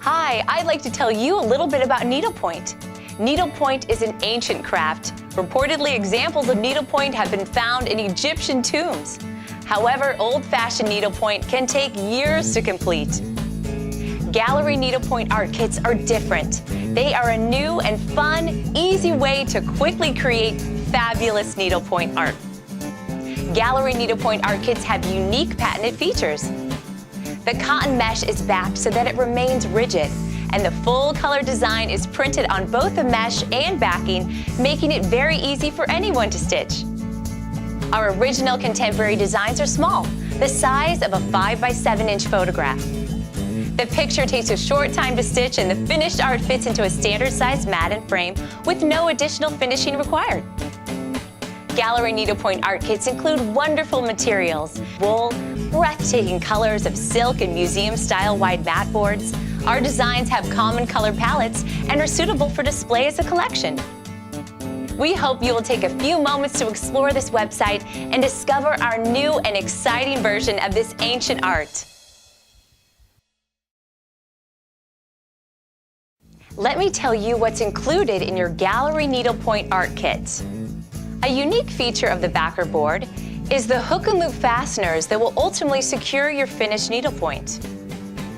Hi, I'd like to tell you a little bit about needlepoint. Needlepoint is an ancient craft. Reportedly, examples of needlepoint have been found in Egyptian tombs. However, old-fashioned needlepoint can take years to complete. Gallery needlepoint art kits are different. They are a new and fun, easy way to quickly create fabulous needlepoint art. Gallery needlepoint art kits have unique patented features. The cotton mesh is backed so that it remains rigid, and the full color design is printed on both the mesh and backing, making it very easy for anyone to stitch. Our original contemporary designs are small, the size of a 5x7-inch photograph. The picture takes a short time to stitch, and the finished art fits into a standard-sized mat and frame with no additional finishing required. Gallery needlepoint art kits include wonderful materials: wool, breathtaking colors of silk and museum-style wide mat boards. Our designs have common color palettes and are suitable for display as a collection. We hope you will take a few moments to explore this website and discover our new and exciting version of this ancient art. Let me tell you what's included in your gallery needlepoint art kit. A unique feature of the backer board is the hook and loop fasteners that will ultimately secure your finished needlepoint.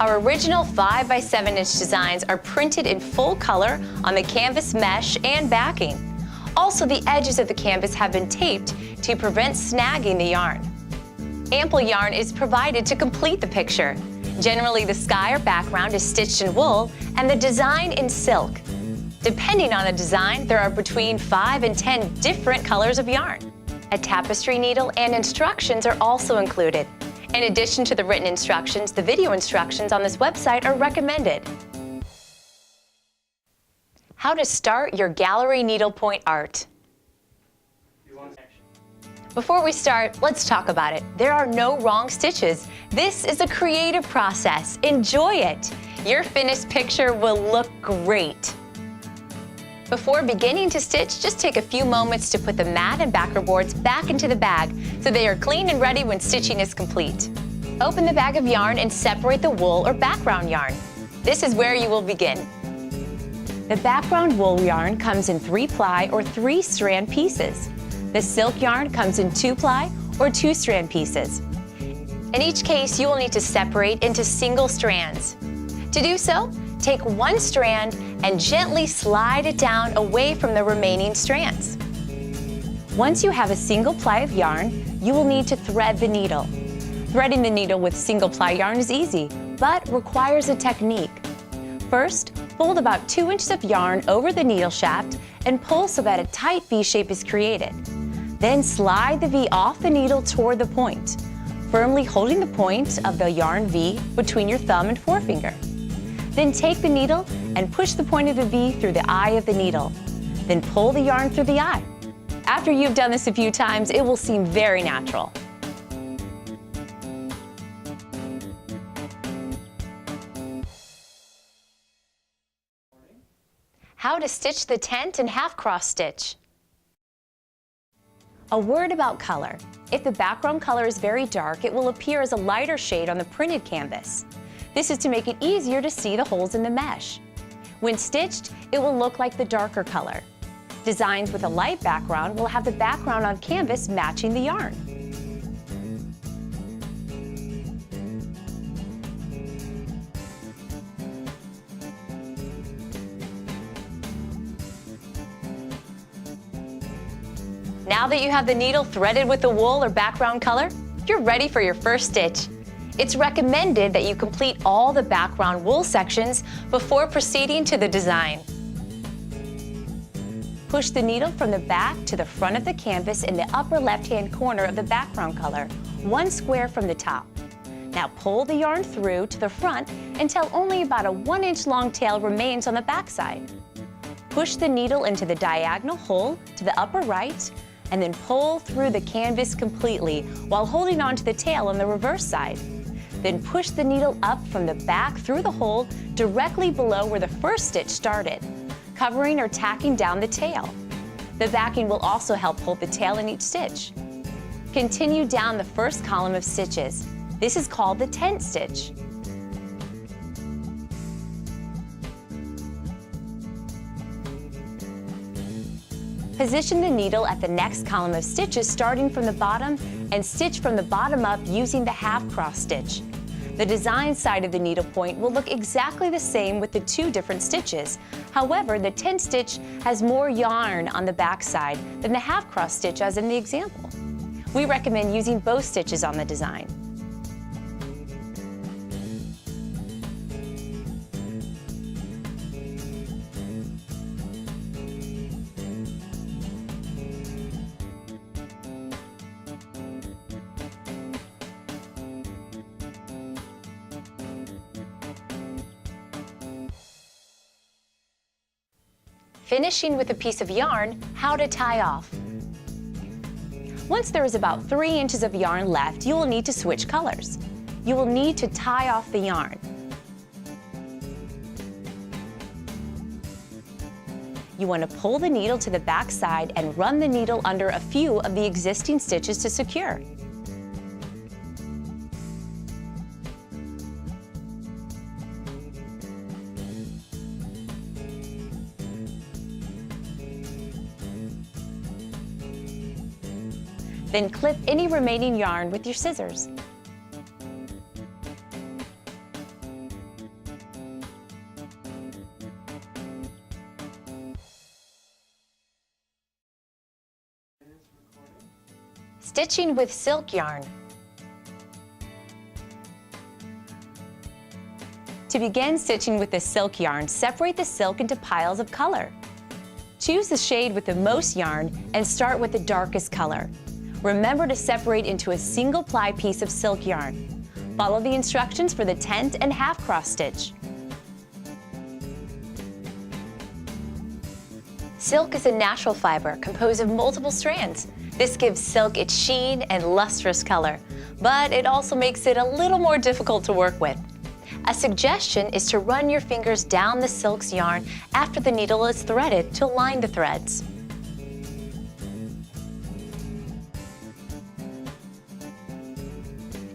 Our original 5x7-inch designs are printed in full color on the canvas mesh and backing. Also, the edges of the canvas have been taped to prevent snagging the yarn. Ample yarn is provided to complete the picture. Generally, the sky or background is stitched in wool and the design in silk. Depending on the design, there are between 5 and 10 different colors of yarn. A tapestry needle and instructions are also included. In addition to the written instructions, the video instructions on this website are recommended. How to start your gallery needlepoint art. Before we start, let's talk about it. There are no wrong stitches. This is a creative process. Enjoy it. Your finished picture will look great. Before beginning to stitch, just take a few moments to put the mat and backer boards back into the bag so they are clean and ready when stitching is complete. Open the bag of yarn and separate the wool or background yarn. This is where you will begin. The background wool yarn comes in 3-ply or 3-strand pieces. The silk yarn comes in 2-ply or 2-strand pieces. In each case, you will need to separate into single strands. To do so, take one strand and gently slide it down away from the remaining strands. Once you have a single ply of yarn, you will need to thread the needle. Threading the needle with single ply yarn is easy, but requires a technique. First, fold about 2 inches of yarn over the needle shaft and pull so that a tight V shape is created. Then slide the V off the needle toward the point, firmly holding the point of the yarn V between your thumb and forefinger. Then take the needle and push the point of the V through the eye of the needle. Then pull the yarn through the eye. After you've done this a few times, it will seem very natural. How to stitch the tent and half cross stitch. A word about color. If the background color is very dark, it will appear as a lighter shade on the printed canvas. This is to make it easier to see the holes in the mesh. When stitched, it will look like the darker color. Designs with a light background will have the background on canvas matching the yarn. Now that you have the needle threaded with the wool or background color, you're ready for your first stitch. It's recommended that you complete all the background wool sections before proceeding to the design. Push the needle from the back to the front of the canvas in the upper left-hand corner of the background color, 1 square from the top. Now pull the yarn through to the front until only about a 1-inch long tail remains on the back side. Push the needle into the diagonal hole to the upper right, and then pull through the canvas completely while holding on to the tail on the reverse side. Then push the needle up from the back through the hole directly below where the first stitch started, covering or tacking down the tail. The backing will also help hold the tail in each stitch. Continue down the first column of stitches. This is called the tent stitch. Position the needle at the next column of stitches starting from the bottom and stitch from the bottom up using the half cross stitch. The design side of the needlepoint will look exactly the same with the two different stitches. However, the 10 stitch has more yarn on the back side than the half cross stitch as in the example. We recommend using both stitches on the design. Finishing with a piece of yarn, how to tie off. Once there is about 3 inches of yarn left, you will need to switch colors. You will need to tie off the yarn. You want to pull the needle to the back side and run the needle under a few of the existing stitches to secure. Then clip any remaining yarn with your scissors. Stitching with silk yarn. To begin stitching with the silk yarn, separate the silk into piles of color. Choose the shade with the most yarn and start with the darkest color. Remember to separate into a single ply piece of silk yarn. Follow the instructions for the 10th and half cross stitch. Silk is a natural fiber composed of multiple strands. This gives silk its sheen and lustrous color, but it also makes it a little more difficult to work with. A suggestion is to run your fingers down the silk's yarn after the needle is threaded to align the threads.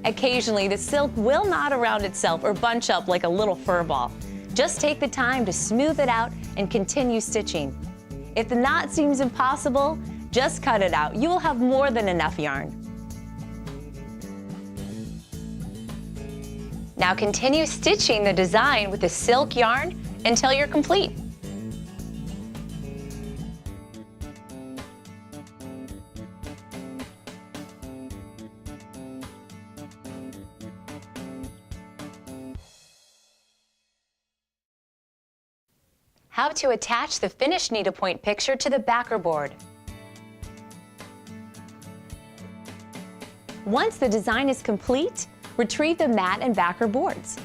Occasionally, the silk will knot around itself or bunch up like a little fur ball. Just take the time to smooth it out and continue stitching. If the knot seems impossible, just cut it out. You will have more than enough yarn. Now continue stitching the design with the silk yarn until you're complete. How to attach the finished needlepoint picture to the backer board. Once the design is complete, retrieve the mat and backer boards.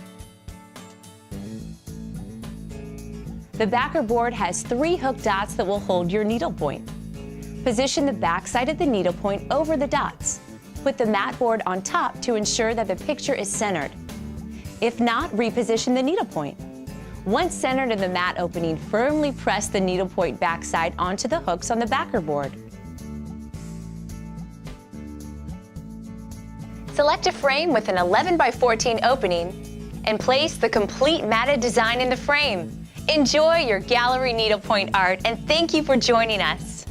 The backer board has 3 hook dots that will hold your needlepoint. Position the back side of the needlepoint over the dots. Put the mat board on top to ensure that the picture is centered. If not, reposition the needlepoint. Once centered in the mat opening, firmly press the needlepoint backside onto the hooks on the backer board. Select a frame with an 11 by 14 opening and place the complete matted design in the frame. Enjoy your gallery needlepoint art and thank you for joining us.